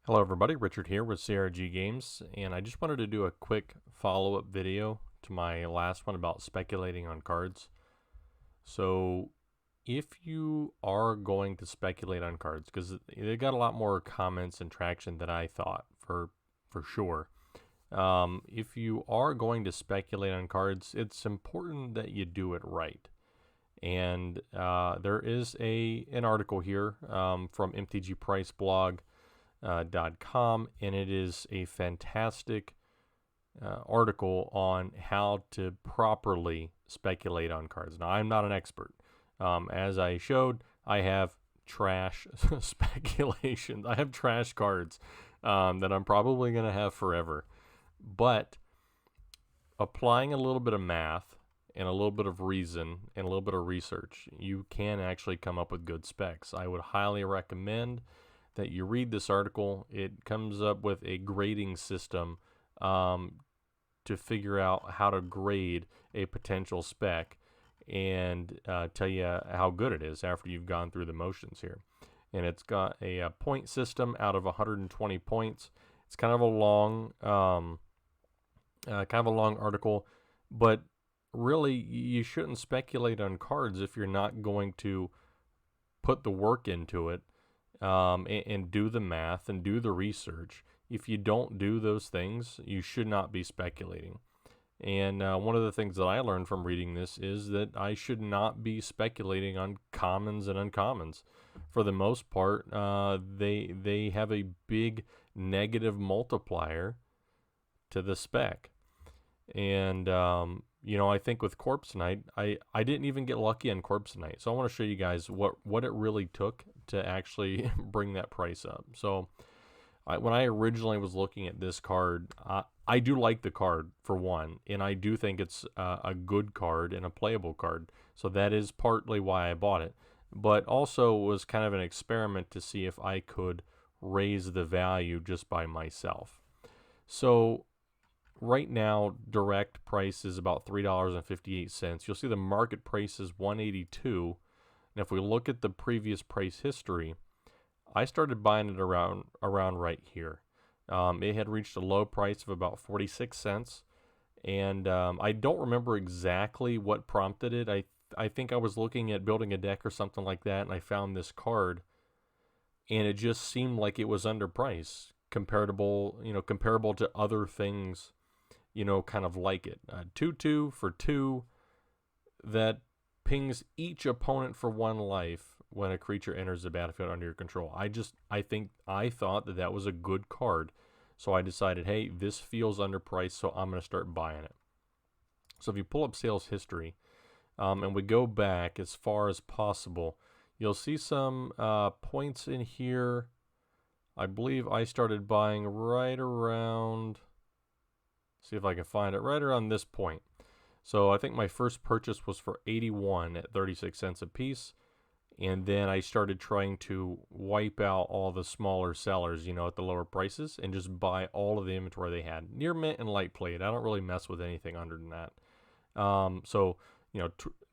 Hello everybody, Richard here with CRG Games, and I just wanted to do a quick follow-up video to my last one about speculating on cards. So if you are going to speculate on cards, because they got a lot more comments and traction than I thought for sure. If you are going to speculate on cards, it's important that you do it right. And there is an article here from MTG Price blog. .com, and it is a fantastic article on how to properly speculate on cards. Now, I'm not an expert. As I showed, I have trash speculations. I have trash cards that I'm probably going to have forever. But applying a little bit of math and a little bit of reason and a little bit of research, you can actually come up with good specs. I would highly recommend that you read this article. It comes up with a grading system to figure out how to grade a potential spec and tell you how good it is after you've gone through the motions here. And it's got a point system out of 120 points. It's kind of a long, article, but really you shouldn't speculate on cards if you're not going to put the work into it. And do the math and do the research. If you don't do those things, you should not be speculating. And one of the things that I learned from reading this is that I should not be speculating on commons and uncommons. For the most part, they have a big negative multiplier to the spec. And I think with Corpse Knight, I didn't even get lucky on Corpse Knight. So I want to show you guys what it really took to actually bring that price up. So when I originally was looking at this card, I do like the card for one, and I do think it's a good card and a playable card. So that is partly why I bought it. But also was kind of an experiment to see if I could raise the value just by myself. So right now, direct price is about $3.58. You'll see the market price is $182. And if we look at the previous price history, I started buying it around right here. It had reached a low price of about 46 cents. And I don't remember exactly what prompted it. I think I was looking at building a deck or something like that, and I found this card. And it just seemed like it was underpriced, comparable to other things, kind of like it. 2/2 for 2 that pings each opponent for 1 life when a creature enters the battlefield under your control. I thought that was a good card. So I decided, hey, this feels underpriced, so I'm going to start buying it. So if you pull up sales history and we go back as far as possible, you'll see some points in here. I believe I started buying right around, see if I can find it, right around this point. So I think my first purchase was for 81 at 36 cents a piece. And then I started trying to wipe out all the smaller sellers, at the lower prices and just buy all of the inventory they had. Near mint and light plate. I don't really mess with anything under than that.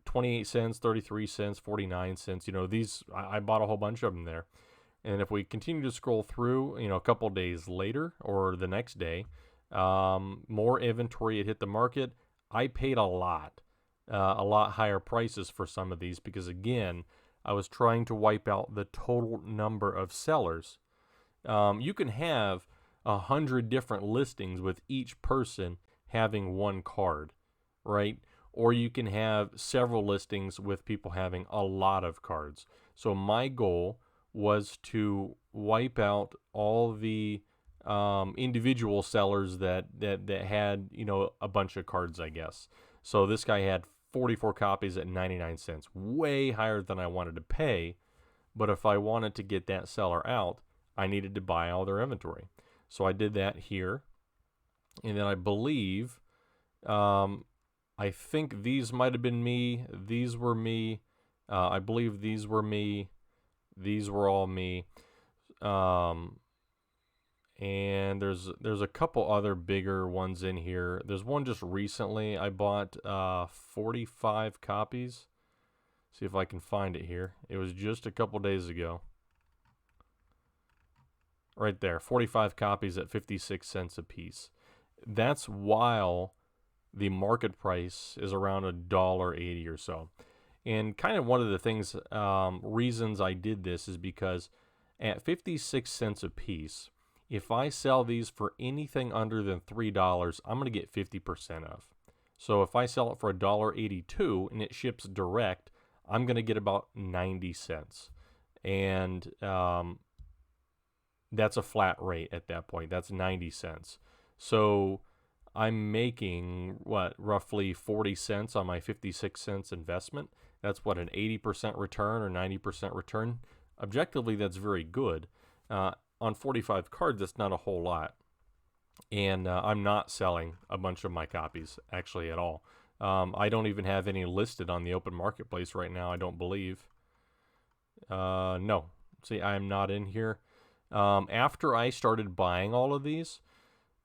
28 cents, 33 cents, 49 cents. These, I bought a whole bunch of them there. And if we continue to scroll through, a couple days later or the next day, more inventory had hit the market. I paid a lot higher prices for some of these because, again, I was trying to wipe out the total number of sellers. You can have 100 different listings with each person having one card, right? Or you can have several listings with people having a lot of cards. So my goal was to wipe out all the individual sellers that had a bunch of cards, I guess. So this guy had 44 copies at 99 cents, way higher than I wanted to pay. But if I wanted to get that seller out, I needed to buy all their inventory. So I did that here, and then I believe, I think these might have been me. These were me. I believe these were me. These were all me. And there's a couple other bigger ones in here. There's one just recently. I bought 45 copies. See if I can find it here. It was just a couple days ago. right there, 45 copies at 56 cents a piece. That's while the market price is around $1.80 or so. And kind of one of the things, reasons I did this is because at 56 cents a piece, if I sell these for anything under than $3, I'm going to get 50% of. So if I sell it for $1.82 and it ships direct, I'm going to get about 90 cents. And that's a flat rate at that point. That's 90 cents. So I'm making, roughly 40 cents on my 56 cents investment. That's an 80% return or 90% return. Objectively, that's very good. On 45 cards, that's not a whole lot. And I'm not selling a bunch of my copies, actually, at all. I don't even have any listed on the open marketplace right now, I don't believe. No. See, I'm not in here. After I started buying all of these,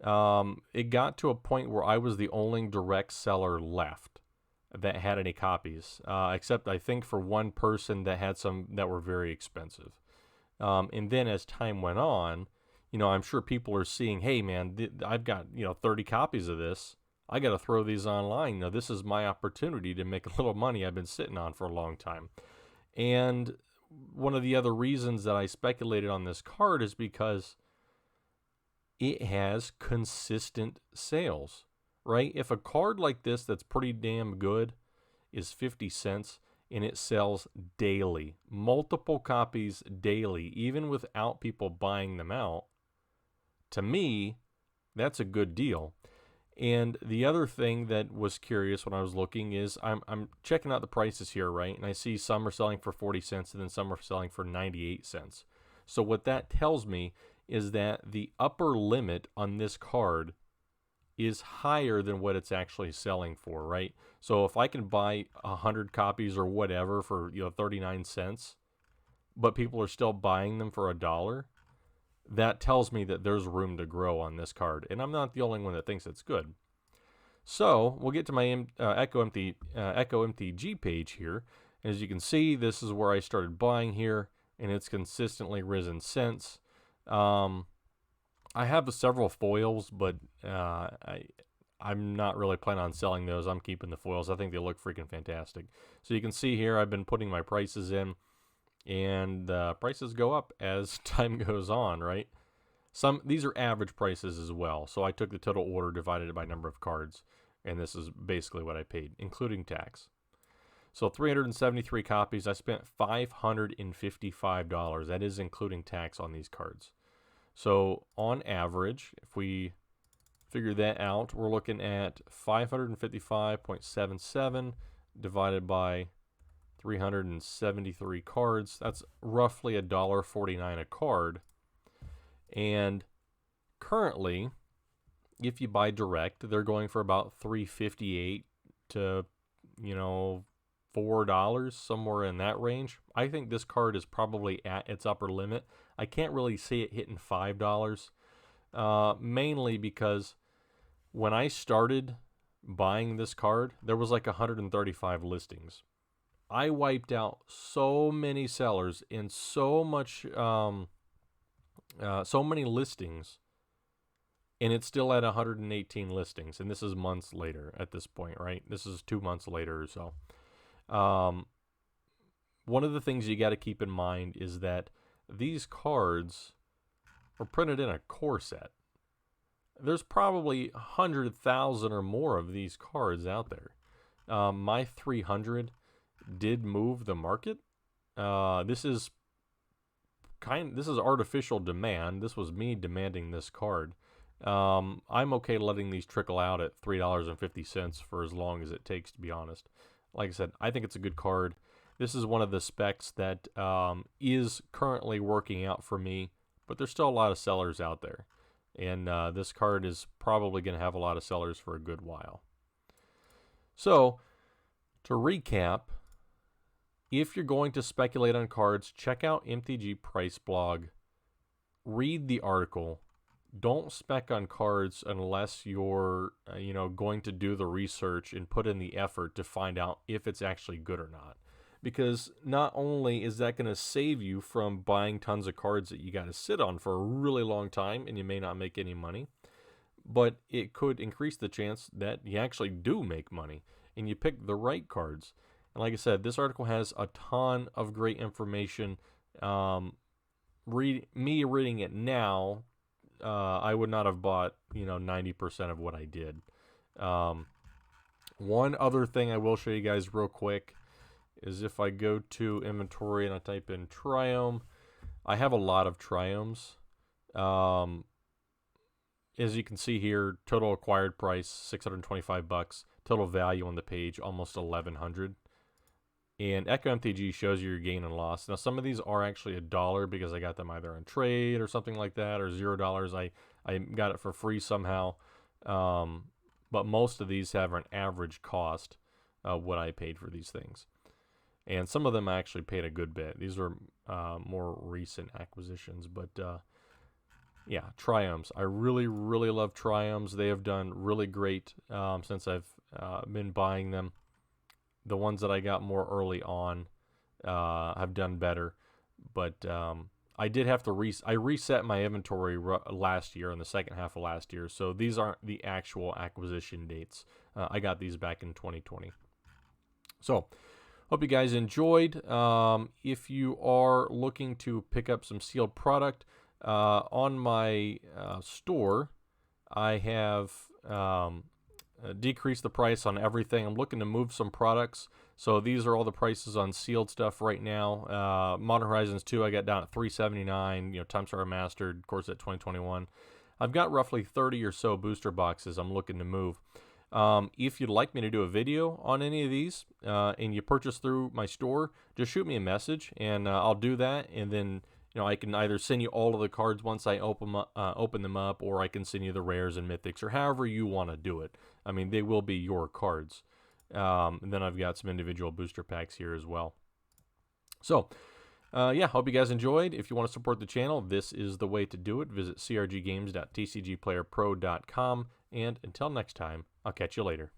it got to a point where I was the only direct seller left that had any copies, except I think for one person that had some that were very expensive. And then as time went on, I'm sure people are seeing, hey man, I've got 30 copies of this. I got to throw these online. Now this is my opportunity to make a little money I've been sitting on for a long time. And one of the other reasons that I speculated on this card is because it has consistent sales, right? If a card like this that's pretty damn good is 50 cents and it sells daily, multiple copies daily, even without people buying them out, to me, that's a good deal. And the other thing that was curious when I was looking is I'm checking out the prices here, right? And I see some are selling for 40 cents and then some are selling for 98 cents. So what that tells me is that the upper limit on this card is higher than what it's actually selling for, right? So if I can buy 100 copies or whatever for 39 cents, but people are still buying them for $1, that tells me that there's room to grow on this card. And I'm not the only one that thinks it's good. So we'll get to my Echo MTG page here. As you can see, this is where I started buying here, and it's consistently risen since. I have several foils, but I'm not really planning on selling those. I'm keeping the foils. I think they look freaking fantastic. So you can see here I've been putting my prices in, and prices go up as time goes on, right? These are average prices as well. So I took the total order, divided it by number of cards, and this is basically what I paid, including tax. So 373 copies. I spent $555. That is including tax on these cards. So on average, if we figure that out, we're looking at 555.77 divided by 373 cards. That's roughly $1.49 a card. And currently, if you buy direct, they're going for about $3.58 to $4, somewhere in that range. I think this card is probably at its upper limit. I can't really see it hitting $5, mainly because when I started buying this card, there was like 135 listings. I wiped out so many sellers and so many listings, and it's still at 118 listings. And this is months later at this point, right? This is 2 months later or so. One of the things you got to keep in mind is that these cards are printed in a core set. There's probably 100,000 or more of these cards out there. My 300 did move the market. This is artificial demand. This was me demanding this card. I'm okay letting these trickle out at $3.50 for as long as it takes, to be honest. Like I said, I think it's a good card. This is one of the specs that is currently working out for me, but there's still a lot of sellers out there. And this card is probably going to have a lot of sellers for a good while. So, to recap, if you're going to speculate on cards, check out MTG Price Blog. Read the article. Don't spec on cards unless you're going to do the research and put in the effort to find out if it's actually good or not. because not only is that going to save you from buying tons of cards that you got to sit on for a really long time and you may not make any money, but it could increase the chance that you actually do make money and you pick the right cards. And like I said, this article has a ton of great information. Reading it now, I would not have bought 90% of what I did. One other thing I will show you guys real quick is if I go to inventory and I type in Triome, I have a lot of Triomes. As you can see here, total acquired price $625, total value on the page almost $1,100. And Echo MTG shows you your gain and loss. Now some of these are actually $1 because I got them either on trade or something like that, or $0. I got it for free somehow. But most of these have an average cost of what I paid for these things. And some of them I actually paid a good bit. These are more recent acquisitions. But yeah, Triomes. I really, really love Triomes. They have done really great since I've been buying them. The ones that I got more early on have done better. But I did have to I reset my inventory last year, in the second half of last year. So these aren't the actual acquisition dates. I got these back in 2020. So hope you guys enjoyed. If you are looking to pick up some sealed product, on my store, I have decreased the price on everything. I'm looking to move some products. So these are all the prices on sealed stuff right now. Modern Horizons 2, I got down at $379. Time Star Mastered, of course, at 2021. I've got roughly 30 or so booster boxes I'm looking to move. If you'd like me to do a video on any of these and you purchase through my store, just shoot me a message and I'll do that. And then I can either send you all of the cards once I open them up, or I can send you the rares and mythics, or however you want to do it. I mean, they will be your cards. And then I've got some individual booster packs here as well. So, yeah, hope you guys enjoyed. If you want to support the channel, this is the way to do it. Visit crggames.tcgplayerpro.com. And until next time, I'll catch you later.